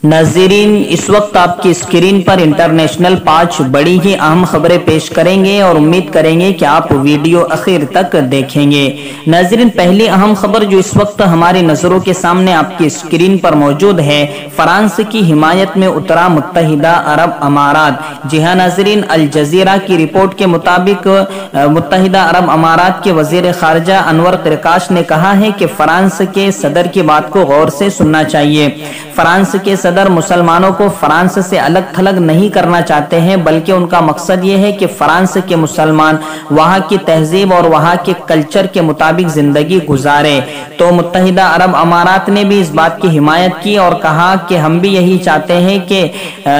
नाज़रीन, इस वक्त आपकी स्क्रीन पर इंटरनेशनल 5 बड़ी ही अहम खबरें पेश करेंगे और उम्मीद करेंगे कि आप वीडियो आखिर तक देखेंगे। नाज़रीन, पहली अहम खबर जो इस वक्त हमारी नज़रों के सामने आपकी स्क्रीन पर मौजूद है, फ्रांस की हिमायत में उतरा मुत्तहिदा अरब अमारात। जी हाँ नाज़रीन, अल जज़ीरा की रिपोर्ट के मुताबिक मुत्तहिदा अरब अमारात के वज़ीर ख़ारजा अनवर क़रकाश ने कहा है कि फ्रांस के सदर की बात को गौर से सुनना चाहिए। फ्रांस के सदर मुसलमानों को फ्रांस से अलग थलग नहीं करना चाहते हैं, बल्कि उनका मकसद ये है कि फ्रांस के मुसलमान वहाँ की तहजीब और वहाँ के कल्चर के मुताबिक जिंदगी गुजारे। तो मुत्तहिदा अरब अमारात ने भी इस बात की हिमायत की और कहा कि हम भी यही चाहते हैं कि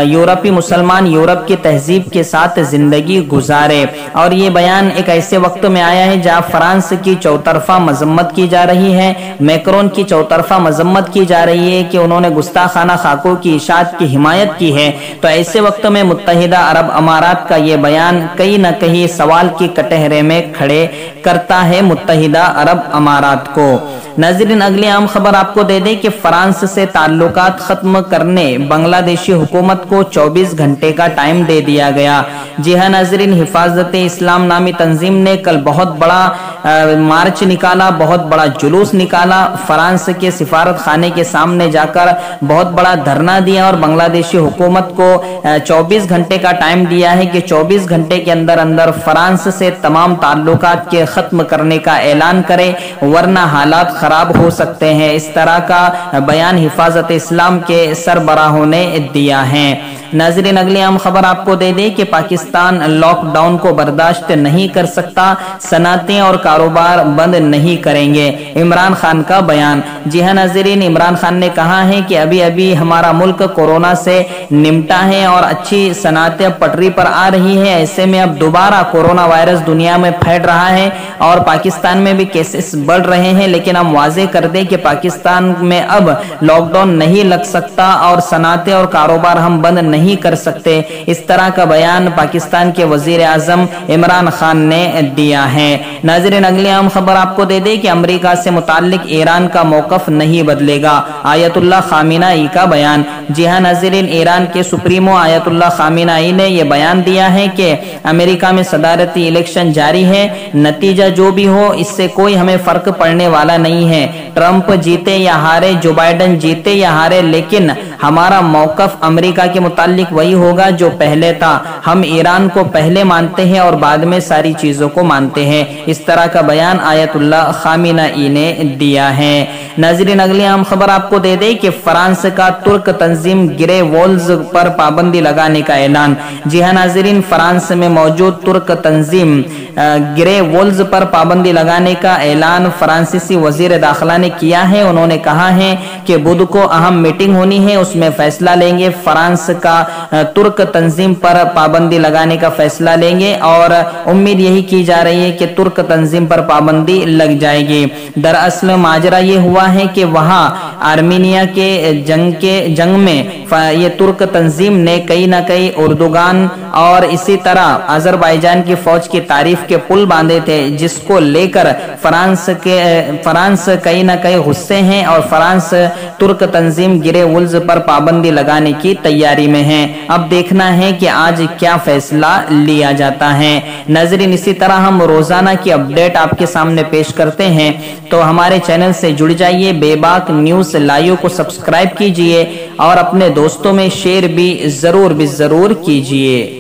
यूरोपी मुसलमान यूरोप की तहजीब के साथ जिंदगी गुजारे। और ये बयान एक ऐसे वक्त में आया है जहाँ फ्रांस की चौतरफा मजम्मत की जा रही है, मैक्रोन की चौतरफा मजम्मत की जा रही है कि उन्होंने गुस्ताखाना खाकों की इशाअत की हिमायत की है। तो ऐसे वक्त में मुत्तहिदा अरब अमारात का ये बयान कहीं न कहीं सवाल की कटहरे में खड़े करता है मुत्तहिदा अरब अमारात को। नाज़रीन, अगली आम खबर आपको दे दें कि फ्रांस से ताल्लुकात खत्म करने बांग्लादेशी हुकूमत को 24 घंटे का टाइम दे दिया गया। जी हाँ नाज़रीन, हिफाजते इस्लाम नामी तंजीम ने कल बहुत बड़ा मार्च निकाला, बहुत बड़ा जुलूस निकाला, फ्रांस के सिफारत खाने के सामने जाकर बहुत बड़ा धरना दिया और बांग्लादेशी हुकूमत को 24 घंटे का टाइम दिया है कि 24 घंटे के अंदर अंदर फ्रांस से तमाम ताल्लुकात के खत्म करने का ऐलान करे, वरना हालात खराब हो सकते हैं। इस तरह का बयान हिफाजत इस्लाम के सरबराहों ने दिया है। नाज़रीन, अगली आम खबर आपको दे दें कि पाकिस्तान लॉकडाउन को बर्दाश्त नहीं कर सकता, सनातें और कारोबार बंद नहीं करेंगे, इमरान खान का बयान। जी हाँ नाज़रीन, इमरान खान ने कहा है कि अभी अभी हमारा मुल्क कोरोना से निपटा है और अच्छी सनातें पटरी पर आ रही है। ऐसे में अब दोबारा कोरोना वायरस दुनिया में फैल रहा है और पाकिस्तान में भी केसेस बढ़ रहे हैं, लेकिन हम वाजे कर दें कि पाकिस्तान में अब लॉकडाउन नहीं लग सकता और सनातें और कारोबार हम बंद नहीं कर सकते। इस तरह का बयान पाकिस्तान के वजीर आजम इमरान खान ने दिया है। नाज़रीन, अगली आम खबर आपको दे दे कि अमेरिका से मुताल्लिक ईरान का मौकफ नहीं बदलेगा, आयतुल्लाह खामिनाई का बयान। जी हाँ नाज़रीन, ईरान के सुप्रीमो आयतुल्लाह खामिनाई ने यह बयान दिया है कि अमेरिका में सदारती इलेक्शन जारी है, नतीजा जो भी हो इससे कोई हमें फर्क पड़ने वाला नहीं है। ट्रंप जीते या हारे, जो बाइडेन जीते या हारे, लेकिन हमारा मौकफ अमेरिका के मुताल्लिक वही होगा जो पहले था। हम ईरान को पहले मानते हैं और बाद में सारी चीजों को मानते हैं। इस तरह का बयान आयतुल्लाह खामिनाई ने दिया है। नाज़रीन, अगली आम खबर आपको दे दे कि फ्रांस का तुर्क तंजीम ग्रे वॉल्स पर पाबंदी लगाने का ऐलान। जी हाँ नाज़रीन, फ्रांस में मौजूद तुर्क तंजीम ग्रे वॉल्स पर पाबंदी लगाने का ऐलान फ्रांसीसी वजीर दाखिला ने किया है। उन्होंने कहा है कि बुध को अहम मीटिंग होनी है, उसमें फैसला लेंगे। फ्रांस का तुर्क तंजीम पर पाबंदी लगाने का फैसला लेंगे और उम्मीद यही की जा रही है कि तुर्क तंजीम पर पाबंदी लग जाएगी। दरअसल माजरा ये हुआ है कि वहाँ आर्मीनिया के जंग में ये तुर्क तंजीम ने कहीं ना कहीं उर्दुगान और इसी तरह अजरबैजान की फौज की तारीफ के पुल बांधे थे, जिसको लेकर फ्रांस कहीं ना कहीं गुस्से हैं और फ्रांस तुर्क तंजीम ग्रे वॉल्स पर पाबंदी लगाने की तैयारी में है। अब देखना है कि आज क्या फैसला लिया जाता है। नाज़रीन, इसी तरह हम रोजाना की अपडेट आपके सामने पेश करते हैं, तो हमारे चैनल से जुड़ जाइए। बेबाक न्यूज लाइव को सब्सक्राइब कीजिए और अपने दोस्तों में शेयर भी जरूर कीजिए।